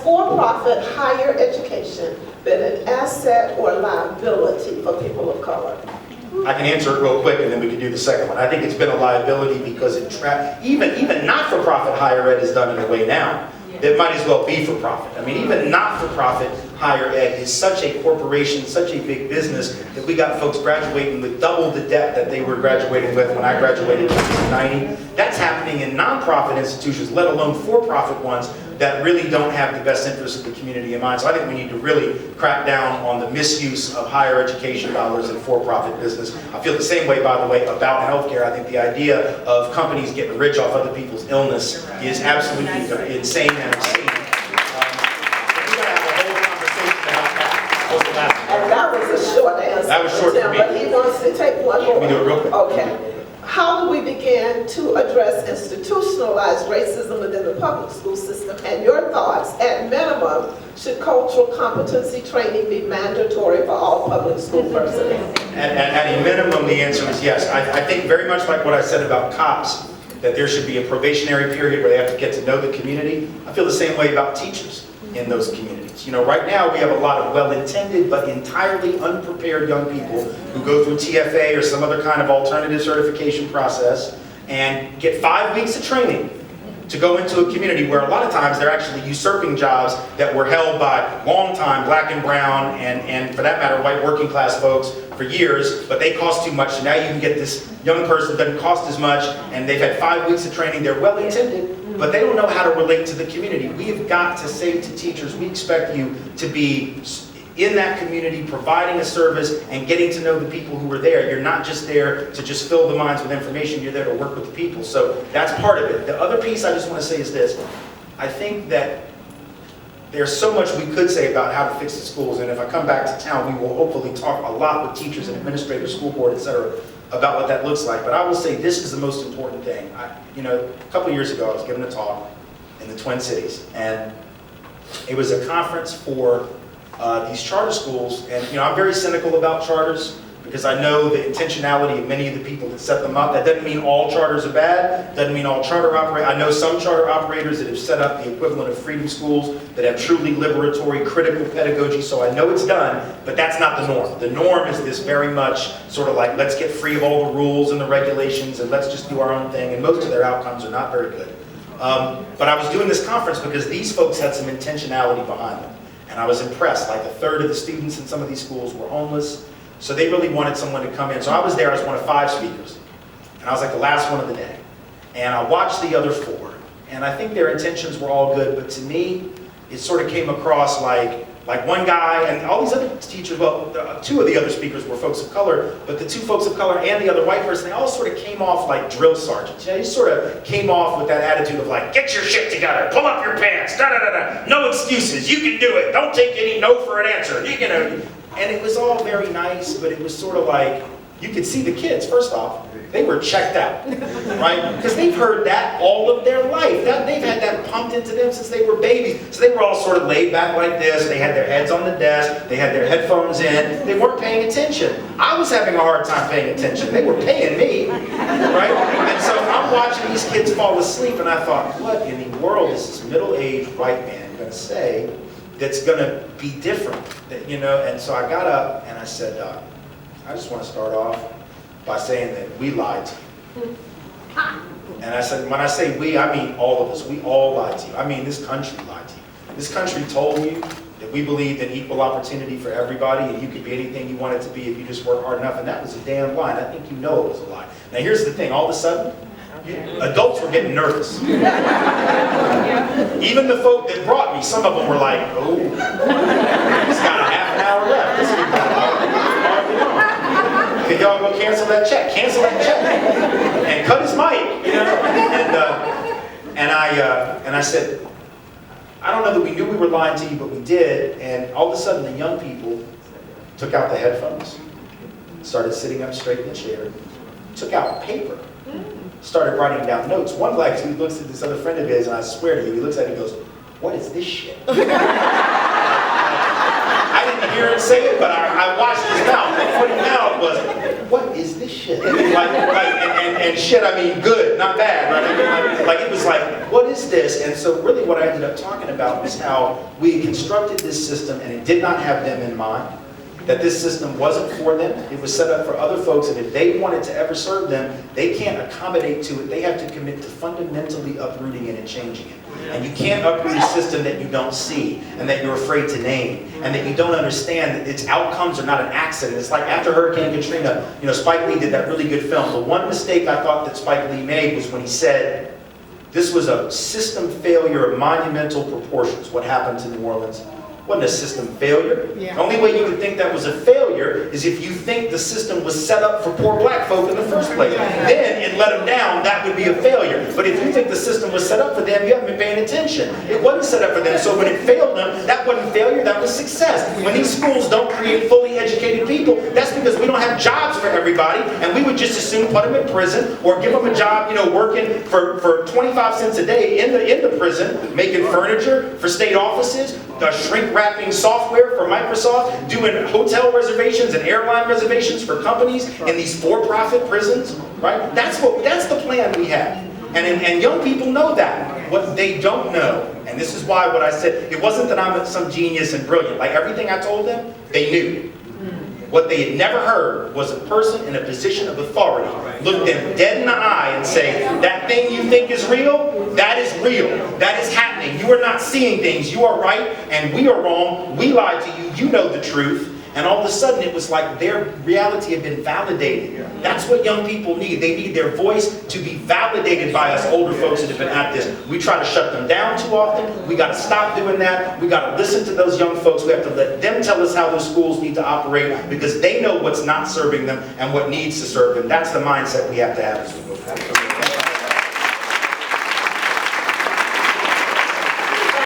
for-profit higher education been an asset or liability for people of color? I can answer it real quick and then we can do the second one. I think it's been a liability because even not-for-profit higher ed is done in a way now. It might as well be for profit. I mean, even not-for-profit higher ed is such a corporation, such a big business that we got folks graduating with double the debt that they were graduating with when I graduated in 1990. That's happening in non-profit institutions, let alone for-profit ones that really don't have the best interests of the community in mind. So I think we need to really crack down on the misuse of higher education dollars in for-profit business. I feel the same way, by the way, about healthcare. I think the idea of companies getting rich off other people's illness is absolutely insane and obscene. We got to have a whole conversation about that. And that was a short answer. That was short for me. But he wants to take one more. Let me do it real quick. Okay. How do we begin to address institutionalized racism within the public school system? And your thoughts, at minimum, should cultural competency training be mandatory for all public school personnel? At a minimum, the answer is yes. I think very much like what I said about cops, that there should be a probationary period where they have to get to know the community. I feel the same way about teachers in those communities. You know, right now we have a lot of well-intended but entirely unprepared young people who go through TFA or some other kind of alternative certification process and get 5 weeks of training to go into a community where a lot of times they're actually usurping jobs that were held by long-time black and brown and for that matter white working class folks for years, but they cost too much. So now you can get this young person that doesn't cost as much and they've had 5 weeks of training. They're well-intended, but they don't know how to relate to the community. We have got to say to teachers, we expect you to be in that community, providing a service and getting to know the people who are there. You're not just there to just fill the minds with information, you're there to work with the people. So that's part of it. The other piece I just want to say is this. I think that there's so much we could say about how to fix the schools, and if I come back to town, we will hopefully talk a lot with teachers and administrators, school board, etc., about what that looks like. But I will say this is the most important thing. A couple years ago, I was giving a talk in the Twin Cities, and it was a conference for these charter schools, and I'm very cynical about charters because I know the intentionality of many of the people that set them up. That doesn't mean all charters are bad, doesn't mean all charter operators. I know some charter operators that have set up the equivalent of freedom schools that have truly liberatory, critical pedagogy, so I know it's done, but that's not the norm. The norm is this very much sort of like, let's get free of all the rules and the regulations and let's just do our own thing, and most of their outcomes are not very good. But I was doing this conference because these folks had some intentionality behind them. And I was impressed, like a third of the students in some of these schools were homeless. So they really wanted someone to come in. So I was there as one of 5 speakers. And I was like the last one of the day. And I watched the other 4. And I think their intentions were all good, but to me, it sort of came across like one guy and all these other teachers, well, 2 of the other speakers were folks of color, but the 2 folks of color and the other white person, they all sort of came off like drill sergeants. They sort of came off with that attitude of like, get your shit together, pull up your pants, da-da-da-da, no excuses, you can do it, don't take any no for an answer, And it was all very nice, but it was sort of like, you could see the kids, first off, they were checked out, right? Because they've heard that all of their life. They've had that pumped into them since they were babies. So they were all sort of laid back like this. They had their heads on the desk. They had their headphones in. They weren't paying attention. I was having a hard time paying attention. They were paying me, right? And so I'm watching these kids fall asleep, and I thought, what in the world is this middle-aged white man going to say that's going to be different? And so I got up, and I said, I just want to start off by saying that we lied to you. And I said, when I say we, I mean all of us. We all lied to you. I mean this country lied to you. This country told you that we believed in equal opportunity for everybody and you could be anything you wanted to be if you just work hard enough. And that was a damn lie. And I think you know it was a lie. Now here's the thing. All of a sudden, adults were getting nervous. Even the folk that brought me, some of them were like, oh, he's got a half an hour left. This is could y'all go cancel that check? Cancel that check and cut his mic, And I said, I don't know that we knew we were lying to you, but we did. And all of a sudden, the young people took out the headphones, started sitting up straight in the chair, took out paper, started writing down notes. One black dude looks at this other friend of his, and I swear to you, he looks at it and goes, "What is this shit?" I didn't hear him say it, but I watched his mouth. What he mouthed was, what is this shit? And shit, I mean good, not bad, right? I mean, like it was like, what is this? And so really what I ended up talking about was how we constructed this system and it did not have them in mind. That this system wasn't for them, it was set up for other folks, and if they wanted to ever serve them, they can't accommodate to it. They have to commit to fundamentally uprooting it and changing it. And you can't uproot a system that you don't see, and that you're afraid to name, and that you don't understand that its outcomes are not an accident. It's like after Hurricane Katrina, Spike Lee did that really good film. The one mistake I thought that Spike Lee made was when he said, this was a system failure of monumental proportions, what happened to New Orleans. Wasn't a system failure. Yeah. The only way you could think that was a failure is if you think the system was set up for poor black folk in the first place. Then it let them down, that would be a failure. But if you think the system was set up for them, you haven't been paying attention. It wasn't set up for them, so when it failed them, that wasn't failure, that was success. When these schools don't create fully educated people, that's because we don't have jobs for everybody, and we would just as soon put them in prison or give them a job, working for 25 cents a day in the prison, making furniture for state offices, shrink wrapping software for Microsoft, doing hotel reservations and airline reservations for companies in these for-profit prisons, right? That's the plan we have. And young people know that. What they don't know, and this is why what I said, it wasn't that I'm some genius and brilliant. Like everything I told them, they knew. What they had never heard was a person in a position of authority look them dead in the eye and say, that thing you think is real, that is real. That is happening. You are not seeing things. You are right and we are wrong. We lied to you. You know the truth. And all of a sudden it was like their reality had been validated. That's what young people need. They need their voice to be validated by us older folks that have been at this. We try to shut them down too often. We got to stop doing that. We got to listen to those young folks. We have to let them tell us how those schools need to operate because they know what's not serving them and what needs to serve them. That's the mindset we have to have as we go forward.